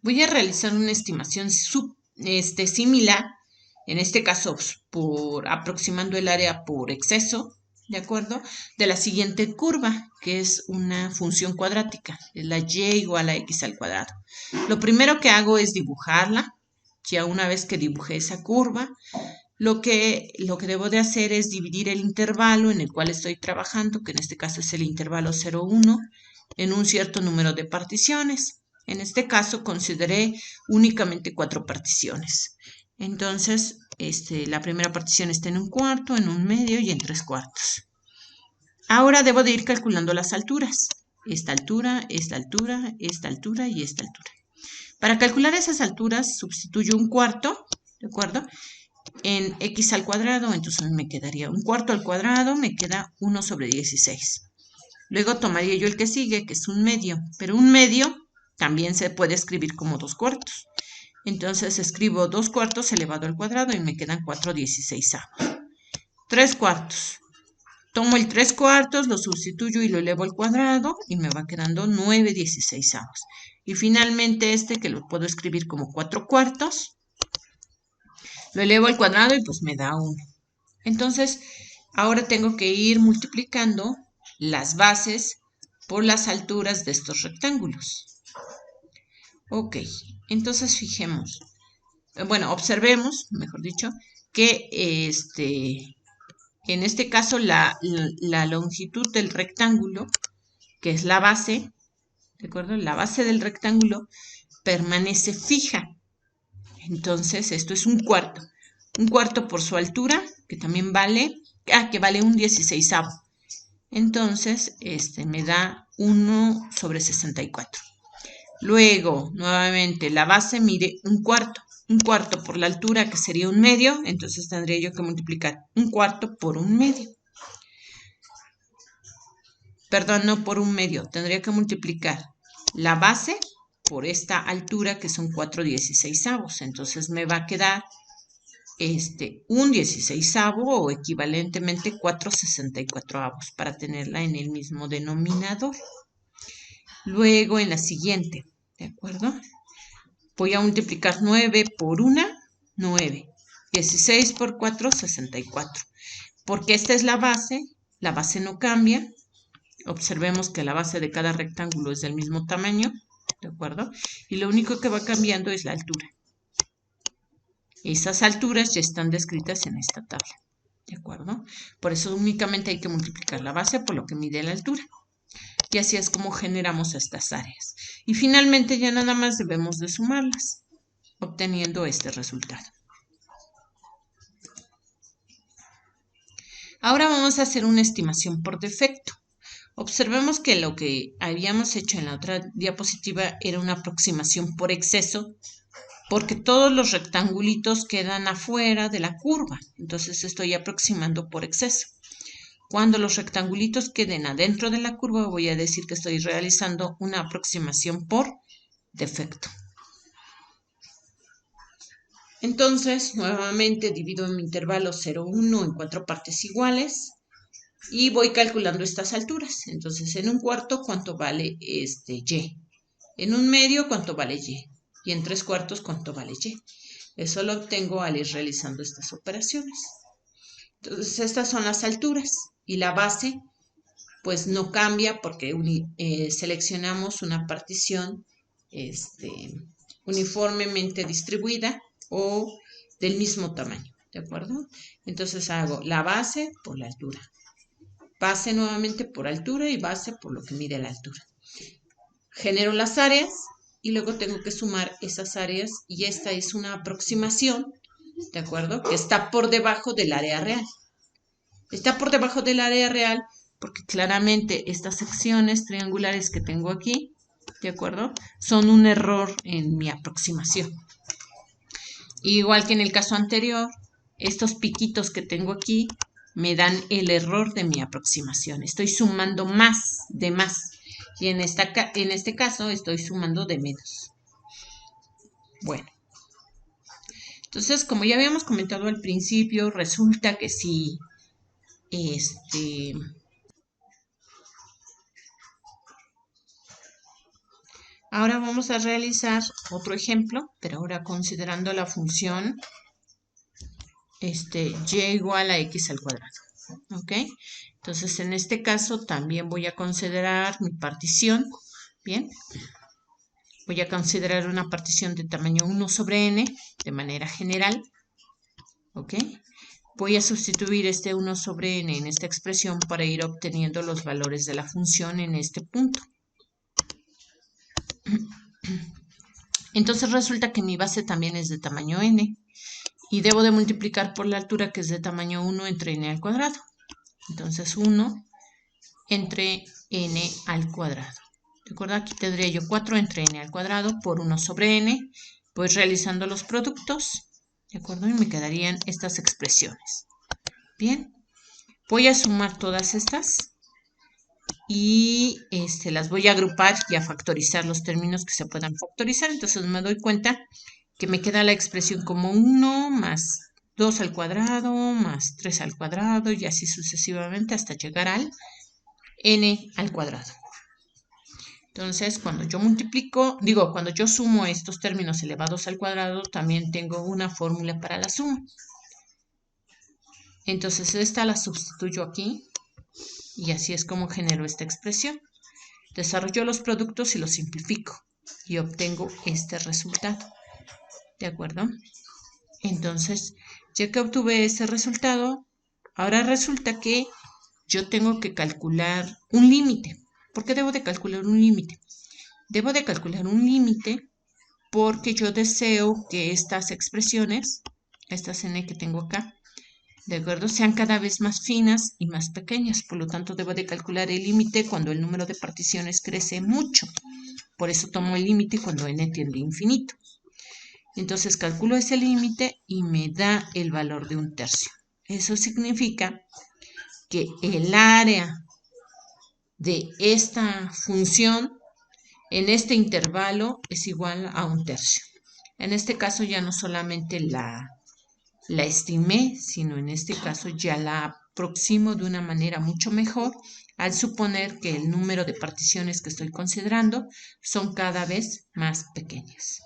voy a realizar una estimación similar, en este caso por aproximando el área por exceso, ¿de acuerdo? De la siguiente curva, que es una función cuadrática, es la y igual a x al cuadrado. Lo primero que hago es dibujarla. Ya una vez que dibujé esa curva, lo que debo de hacer es dividir el intervalo en el cual estoy trabajando, que en este caso es el intervalo 0,1, en un cierto número de particiones. En este caso consideré únicamente 4 particiones. Entonces, la primera partición está en 1/4, en 1/2 y en 3/4. Ahora debo de ir calculando las alturas. Esta altura, esta altura, esta altura y esta altura. Para calcular esas alturas sustituyo 1/4, ¿de acuerdo?, en x al cuadrado, entonces me quedaría 1/4 al cuadrado, me queda 1/16. Luego tomaría yo el que sigue, que es 1/2, pero 1/2 también se puede escribir como 2/4. Entonces escribo 2/4 elevado al cuadrado y me quedan 4/16. 3/4. Tomo el 3/4, lo sustituyo y lo elevo al cuadrado y me va quedando 9/16. Y finalmente que lo puedo escribir como 4/4, lo elevo al cuadrado y pues me da 1. Entonces, ahora tengo que ir multiplicando las bases por las alturas de estos rectángulos. Ok, entonces observemos, mejor dicho, que en este caso la longitud del rectángulo, que es la base, ¿de acuerdo? La base del rectángulo permanece fija. Entonces, esto es 1/4. 1/4 por su altura, que también vale, que vale 1/16. Entonces, me da 1/64. Luego, nuevamente, la base mide 1/4. 1/4 por la altura, que sería 1/2, entonces tendría yo que multiplicar 1/4 por 1/2. Perdón, no por 1/2, tendría que multiplicar la base por esta altura, que son 4/16. Entonces me va a quedar 1/16 o equivalentemente 4/64 para tenerla en el mismo denominador. Luego en la siguiente, ¿de acuerdo? Voy a multiplicar 9 por 1, 9. 16 por 4, 64. Porque esta es la base no cambia. Observemos que la base de cada rectángulo es del mismo tamaño, ¿de acuerdo? Y lo único que va cambiando es la altura. Esas alturas ya están descritas en esta tabla, ¿de acuerdo? Por eso únicamente hay que multiplicar la base por lo que mide la altura. Y así es como generamos estas áreas. Y finalmente ya nada más debemos de sumarlas, obteniendo este resultado. Ahora vamos a hacer una estimación por defecto. Observemos que lo que habíamos hecho en la otra diapositiva era una aproximación por exceso, porque todos los rectangulitos quedan afuera de la curva. Entonces estoy aproximando por exceso. Cuando los rectangulitos queden adentro de la curva, voy a decir que estoy realizando una aproximación por defecto. Entonces, nuevamente divido mi intervalo 0,1 en 4 partes iguales y voy calculando estas alturas. Entonces, en 1/4, ¿cuánto vale y? En 1/2, ¿cuánto vale y? Y en 3/4, ¿cuánto vale y? Eso lo obtengo al ir realizando estas operaciones. Entonces, estas son las alturas y la base, pues no cambia porque seleccionamos una partición uniformemente distribuida o del mismo tamaño, ¿de acuerdo? Entonces hago la base por la altura, base nuevamente por altura y base por lo que mide la altura. Genero las áreas y luego tengo que sumar esas áreas y esta es una aproximación, ¿de acuerdo? Que está por debajo del área real. Está por debajo del área real porque claramente estas secciones triangulares que tengo aquí, ¿de acuerdo?, son un error en mi aproximación. Igual que en el caso anterior, estos piquitos que tengo aquí me dan el error de mi aproximación. Estoy sumando más de más. Y en este caso estoy sumando de menos. Bueno. Entonces, como ya habíamos comentado al principio, resulta que si Ahora vamos a realizar otro ejemplo, pero ahora considerando la función y igual a x al cuadrado. ¿Ok? Entonces, en este caso también voy a considerar mi partición. Bien. Voy a considerar una partición de tamaño 1 sobre n de manera general. ¿Ok? Voy a sustituir este 1 sobre n en esta expresión para ir obteniendo los valores de la función en este punto. Entonces resulta que mi base también es de tamaño n y debo de multiplicar por la altura, que es de tamaño 1 entre n al cuadrado. Entonces 1 entre n al cuadrado. ¿De acuerdo? Aquí tendría yo 4 entre n al cuadrado por 1 sobre n. Voy realizando los productos. ¿De acuerdo? Y me quedarían estas expresiones. Bien. Voy a sumar todas estas y las voy a agrupar y a factorizar los términos que se puedan factorizar. Entonces me doy cuenta que me queda la expresión como 1 más 2 al cuadrado más 3 al cuadrado y así sucesivamente hasta llegar al n al cuadrado. Entonces, cuando yo cuando yo sumo estos términos elevados al cuadrado, también tengo una fórmula para la suma. Entonces, esta la sustituyo aquí y así es como genero esta expresión. Desarrollo los productos y los simplifico y obtengo este resultado. ¿De acuerdo? Entonces, ya que obtuve ese resultado, ahora resulta que yo tengo que calcular un límite. ¿Por qué debo de calcular un límite? Debo de calcular un límite porque yo deseo que estas expresiones, estas n que tengo acá, ¿de acuerdo?, sean cada vez más finas y más pequeñas. Por lo tanto, debo de calcular el límite cuando el número de particiones crece mucho. Por eso tomo el límite cuando n tiende a infinito. Entonces calculo ese límite y me da el valor de 1/3. Eso significa que el área de esta función en este intervalo es igual a 1/3. En este caso ya no solamente la estimé, sino en este caso ya la aproximo de una manera mucho mejor al suponer que el número de particiones que estoy considerando son cada vez más pequeñas.